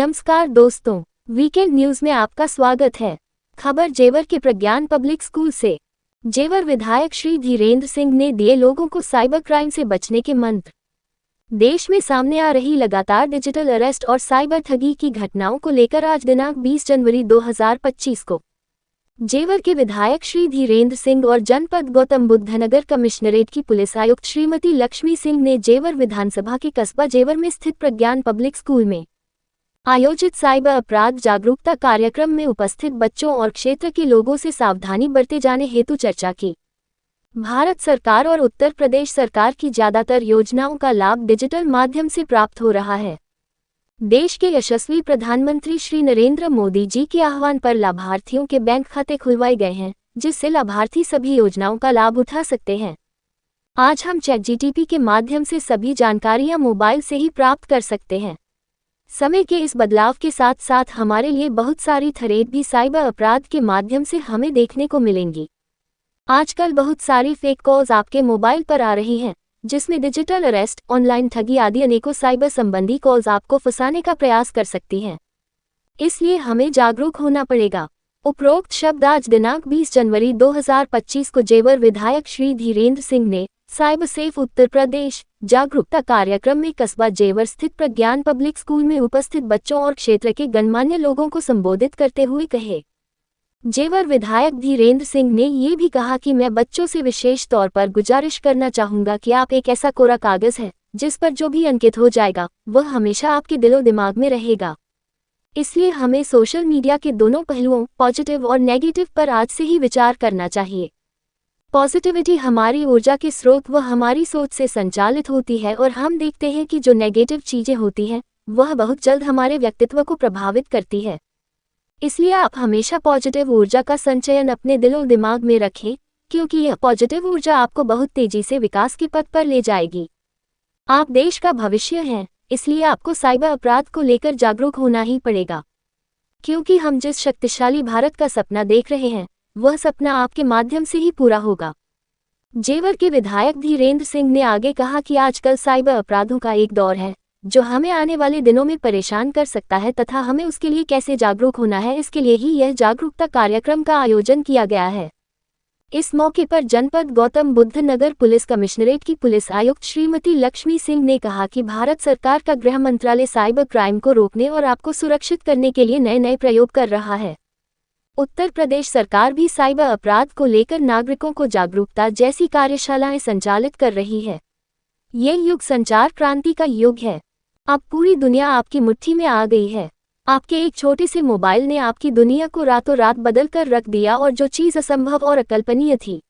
नमस्कार दोस्तों, weekend news में आपका स्वागत है। खबर जेवर के प्रज्ञान पब्लिक स्कूल से। जेवर विधायक श्री धीरेन्द्र सिंह ने दिए लोगों को साइबर क्राइम से बचने के मंत्र। देश में सामने आ रही लगातार डिजिटल अरेस्ट और साइबर ठगी की घटनाओं को लेकर आज दिनांक 20 जनवरी 2025 को जेवर के विधायक श्री धीरेन्द्र सिंह और जनपद गौतम बुद्ध नगर कमिश्नरेट की पुलिस आयुक्त श्रीमती लक्ष्मी सिंह ने जेवर विधानसभा के कस्बा जेवर में स्थित प्रज्ञान पब्लिक स्कूल में आयोजित साइबर अपराध जागरूकता कार्यक्रम में उपस्थित बच्चों और क्षेत्र के लोगों से सावधानी बरते जाने हेतु चर्चा की। भारत सरकार और उत्तर प्रदेश सरकार की ज्यादातर योजनाओं का लाभ डिजिटल माध्यम से प्राप्त हो रहा है। देश के यशस्वी प्रधानमंत्री श्री नरेंद्र मोदी जी के आह्वान पर लाभार्थियों के बैंक खाते खुलवाए गए हैं, जिससे लाभार्थी सभी योजनाओं का लाभ उठा सकते हैं। आज हम ChatGPT के माध्यम से सभी जानकारियां मोबाइल से ही प्राप्त कर सकते हैं। समय के इस बदलाव के साथ साथ हमारे लिए बहुत सारी थ्रेट भी साइबर अपराध के माध्यम से हमें देखने को मिलेंगी। आजकल बहुत सारी फेक कॉल्स आपके मोबाइल पर आ रही हैं, जिसमें डिजिटल अरेस्ट, ऑनलाइन ठगी आदि अनेकों साइबर संबंधी कॉल्स आपको फंसाने का प्रयास कर सकती हैं। इसलिए हमें जागरूक होना पड़ेगा। उपरोक्त शब्द आज दिनांक 20 जनवरी 2025 को जेवर विधायक श्री धीरेन्द्र सिंह ने साइबर सेफ उत्तर प्रदेश जागरूकता कार्यक्रम में कस्बा जेवर स्थित प्रज्ञान पब्लिक स्कूल में उपस्थित बच्चों और क्षेत्र के गणमान्य लोगों को संबोधित करते हुए कहे। जेवर विधायक धीरेन्द्र सिंह ने ये भी कहा कि मैं बच्चों से विशेष तौर पर गुजारिश करना चाहूंगा कि आप एक ऐसा कोरा कागज है जिस पर जो भी अंकित हो जाएगा वह हमेशा आपके दिलो दिमाग में रहेगा। इसलिए हमें सोशल मीडिया के दोनों पहलुओं पॉजिटिव और नेगेटिव पर आज से ही विचार करना चाहिए। पॉजिटिविटी हमारी ऊर्जा के स्रोत व हमारी सोच से संचालित होती है और हम देखते हैं कि जो नेगेटिव चीजें होती हैं वह बहुत जल्द हमारे व्यक्तित्व को प्रभावित करती है। इसलिए आप हमेशा पॉजिटिव ऊर्जा का संचयन अपने दिलो दिमाग में रखें, क्योंकि यह पॉजिटिव ऊर्जा आपको बहुत तेजी से विकास के पथ पर ले जाएगी। आप देश का भविष्य हैं, इसलिए आपको साइबर अपराध को लेकर जागरूक होना ही पड़ेगा, क्योंकि हम जिस शक्तिशाली भारत का सपना देख रहे हैं वह सपना आपके माध्यम से ही पूरा होगा। जेवर के विधायक धीरेन्द्र सिंह ने आगे कहा कि आजकल साइबर अपराधों का एक दौर है जो हमें आने वाले दिनों में परेशान कर सकता है तथा हमें उसके लिए कैसे जागरूक होना है, इसके लिए ही यह जागरूकता कार्यक्रम का आयोजन किया गया है। इस मौके पर जनपद गौतम बुद्ध नगर पुलिस कमिश्नरेट की पुलिस आयुक्त श्रीमती लक्ष्मी सिंह ने कहा कि भारत सरकार का गृह मंत्रालय साइबर क्राइम को रोकने और आपको सुरक्षित करने के लिए नए नए प्रयोग कर रहा है। उत्तर प्रदेश सरकार भी साइबर अपराध को लेकर नागरिकों को जागरूकता जैसी कार्यशालाएं संचालित कर रही है। यह युग संचार क्रांति का युग है। अब पूरी दुनिया आपकी मुट्ठी में आ गई है। आपके एक छोटे से मोबाइल ने आपकी दुनिया को रातों रात बदल कर रख दिया और जो चीज़ असंभव और अकल्पनीय थी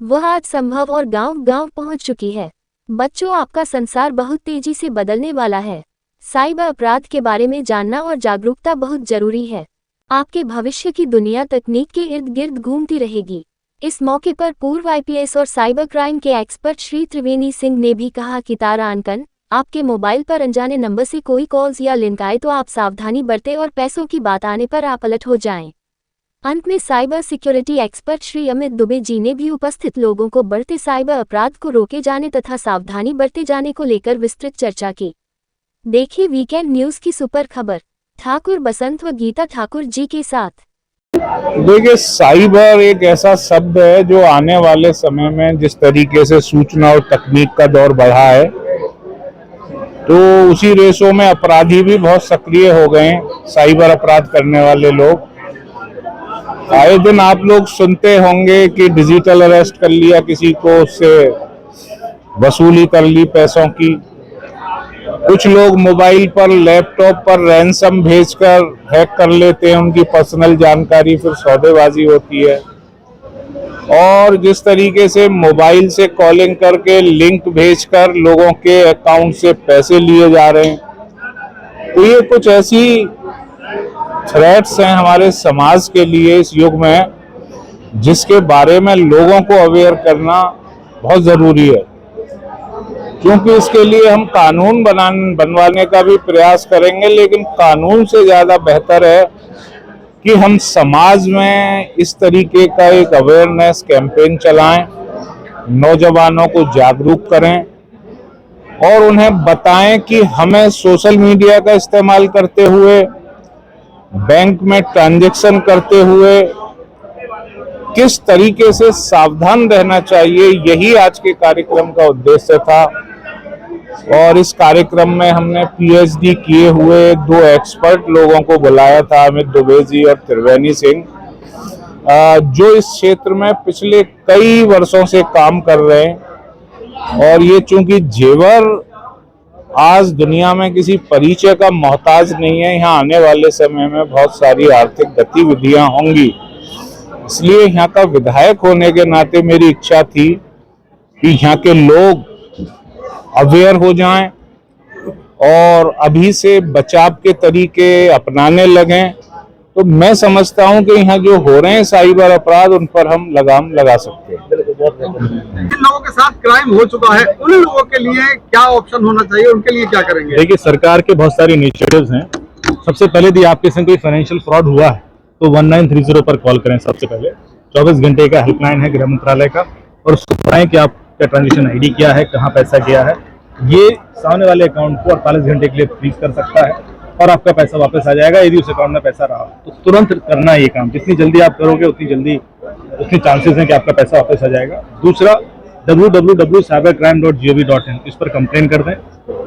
वह आज संभव और गांव-गांव पहुंच चुकी है। बच्चों, आपका संसार बहुत तेजी से बदलने वाला है। साइबर अपराध के बारे में जानना और जागरूकता बहुत जरूरी है। आपके भविष्य की दुनिया तकनीक के इर्द गिर्द घूमती रहेगी। इस मौके पर पूर्व IPS और साइबर क्राइम के एक्सपर्ट श्री त्रिवेणी सिंह ने भी कहा कि तारांकन, आपके मोबाइल पर अनजाने नंबर से कोई कॉल्स या लिंक आए तो आप सावधानी बरतें और पैसों की बात आने पर आप अलर्ट हो जाएं। अंत में cyber security expert Shri Amit Dubey ji ने भी उपस्थित लोगों को बढ़ते साइबर अपराध को रोके जाने तथा सावधानी बरते जाने को लेकर विस्तृत चर्चा की। देखिए वीकेंड न्यूज की सुपर खबर ठाकुर बसंत व गीता ठाकुर जी के साथ। देखिए, साइबर एक ऐसा शब्द है जो आने वाले समय में जिस तरीके से सूचना और तकनीक का दौर बढ़ा है तो उसी रेशों में अपराधी भी बहुत सक्रिय हो गए हैं। साइबर अपराध करने वाले लोग आए दिन आप लोग सुनते होंगे कि डिजिटल अरेस्ट कर लिया किसी को, उससे वसूली कर ली पैसों की। कुछ लोग मोबाइल पर, लैपटॉप पर रैंसम भेजकर हैक कर लेते हैं उनकी पर्सनल जानकारी, फिर सौदेबाजी होती है। और जिस तरीके से मोबाइल से कॉलिंग करके लिंक भेजकर लोगों के अकाउंट से पैसे लिए जा रहे हैं, तो ये कुछ ऐसी थ्रेट्स हैं हमारे समाज के लिए इस युग में, जिसके बारे में लोगों को अवेयर करना बहुत ज़रूरी है। क्योंकि इसके लिए हम कानून बनवाने का भी प्रयास करेंगे, लेकिन कानून से ज़्यादा बेहतर है कि हम समाज में इस तरीके का एक अवेयरनेस कैंपेन चलाएं, नौजवानों को जागरूक करें और उन्हें बताएं कि हमें सोशल मीडिया का इस्तेमाल करते हुए, बैंक में ट्रांजैक्शन करते हुए किस तरीके से सावधान रहना चाहिए। यही आज के कार्यक्रम का उद्देश्य था। और इस कार्यक्रम में हमने पीएचडी किए हुए 2 एक्सपर्ट लोगों को बुलाया था, अमित दुबे जी और त्रिवेणी सिंह, जो इस क्षेत्र में पिछले कई वर्षों से काम कर रहे हैं। और ये चूंकि जेवर आज दुनिया में किसी परिचय का मोहताज नहीं है, यहाँ आने वाले समय में बहुत सारी आर्थिक गतिविधियां होंगी, इसलिए यहाँ का विधायक होने के नाते मेरी इच्छा थी कि यहाँ के लोग अवेयर हो जाएं और अभी से बचाव के तरीके अपनाने लगें। तो मैं समझता हूं कि यहाँ जो हो रहे हैं साइबर अपराध, उन पर हम लगाम लगा सकते हैं। जिन लोगों के साथ क्राइम हो चुका है, उन लोगों के लिए क्या ऑप्शन होना चाहिए, उनके लिए क्या करेंगे? देखिए, सरकार के बहुत सारे इनिशिएटिव्स हैं। सबसे पहले यदि आपके संग कोई फाइनेंशियल फ्रॉड हुआ है तो 1930 पर कॉल करें। सबसे पहले 24 घंटे का हेल्पलाइन है गृह मंत्रालय का, और उसको बताएं कि आपका ट्रांजेक्शन आईडी क्या है, कहाँ पैसा गया है। ये सामने वाले अकाउंट को 48 घंटे के लिए फ्रीज कर सकता है और आपका पैसा वापस आ जाएगा यदि उस अकाउंट में पैसा रहा। तो तुरंत करना है ये काम। जितनी जल्दी आप करोगे उतनी चांसेस हैं कि आपका पैसा वापस आ जाएगा। दूसरा, www.cybercrime.gov.in, इस पर कंप्लेन कर दें।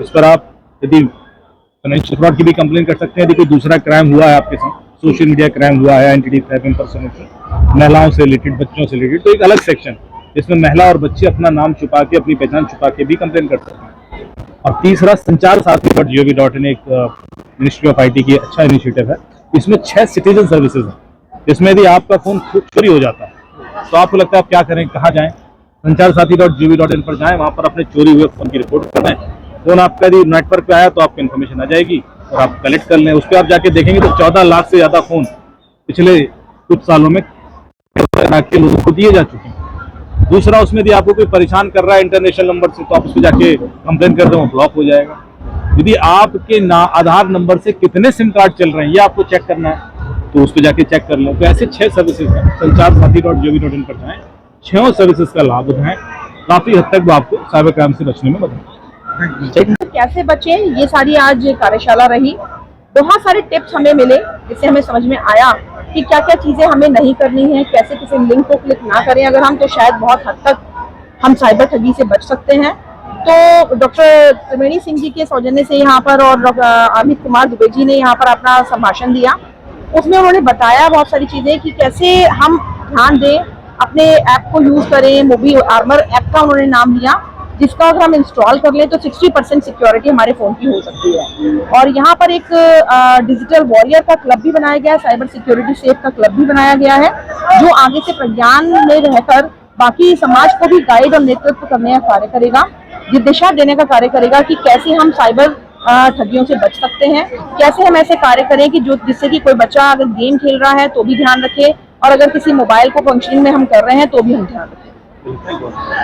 इस पर आप यदि फाइनेंशियल फ्रॉड की भी कंप्लेन कर सकते हैं। यदि कोई दूसरा क्राइम हुआ है आपके साथ, सोशल मीडिया क्राइम हुआ है, आइडेंटिटी थेफ्ट, इम्पर्सोनेशन, महिलाओं से रिलेटेड, बच्चों से रिलेटेड, तो एक अलग सेक्शन जिसमें महिला और बच्चे अपना नाम छुपा के, अपनी पहचान छुपा के भी कंप्लेन कर सकते हैं। और तीसरा, संचार साथी.gov.in एक मिनिस्ट्री ऑफ आईटी की अच्छा इनिशिएटिव है। इसमें 6 सिटीजन सर्विसेज हैं, जिसमें यदि आपका फोन चोरी हो जाता है तो आपको लगता है आप क्या करें, कहाँ जाएं? संचार साथी.gov.in पर जाएं, वहां पर अपने चोरी हुए फोन की रिपोर्ट कर दें। फोन आपका यदि नेटवर्क पे आया तो आपको इन्फॉर्मेशन आ जाएगी और आप कलेक्ट कर लें। उस पर आप जाके देखेंगे तो 14 लाख से ज्यादा फोन पिछले कुछ सालों में के लोगों को दिए जा चुके हैं। दूसरा, उसमें यदि आपको कोई परेशान कर रहा है इंटरनेशनल नंबर से, तो आप उस पर जाके कंप्लेन कर दें, वो ब्लॉक हो जाएगा। यदि आपके आधार नंबर से कितने सिम कार्ड चल रहे हैं ये आपको चेक करना है, तो उस पर जाके चेक कर लें। तो ऐसे 6 सर्विसेज हैं। संचार साथी.gov.in पर जाएं, 6 सर्विसेज का लाभ उठाएं। काफी हद तक वो आपको साइबर क्राइम से बचने में मदद। कैसे बचें, ये सारी आज कार्यशाला रही। बहुत सारे टिप्स हमें मिले, जिससे हमें समझ में आया कि क्या क्या चीजें हमें नहीं करनी है, कैसे किसी लिंक को क्लिक ना करें अगर हम, तो शायद बहुत हद तक हम साइबर ठगी से बच सकते हैं। तो डॉक्टर त्रिवेणी सिंह जी के सौजन्य से यहाँ पर और अमित कुमार दुबे जी ने यहाँ पर अपना संभाषण दिया। उसमें उन्होंने बताया बहुत सारी चीजें कि कैसे हम ध्यान दें, अपने ऐप को यूज करें। मोबाइल आर्मर ऐप का उन्होंने नाम लिया, जिसका अगर हम इंस्टॉल कर लें तो 60% सिक्योरिटी हमारे फोन की हो सकती है। और यहाँ पर एक डिजिटल वॉरियर का क्लब भी बनाया गया है, साइबर सिक्योरिटी सेफ का क्लब भी बनाया गया है, जो आगे से प्रज्ञान में रहकर बाकी समाज को भी गाइड और नेतृत्व करने का कार्य करेगा, दिशा देने का कार्य करेगा कि कैसे हम साइबर ठगियों से बच सकते हैं, कैसे हम ऐसे कार्य करें कि जिससे कि कोई बच्चा अगर गेम खेल रहा है तो भी ध्यान रखे, और अगर किसी मोबाइल को फंक्शनिंग में हम कर रहे हैं तो भी हम ध्यान रखें।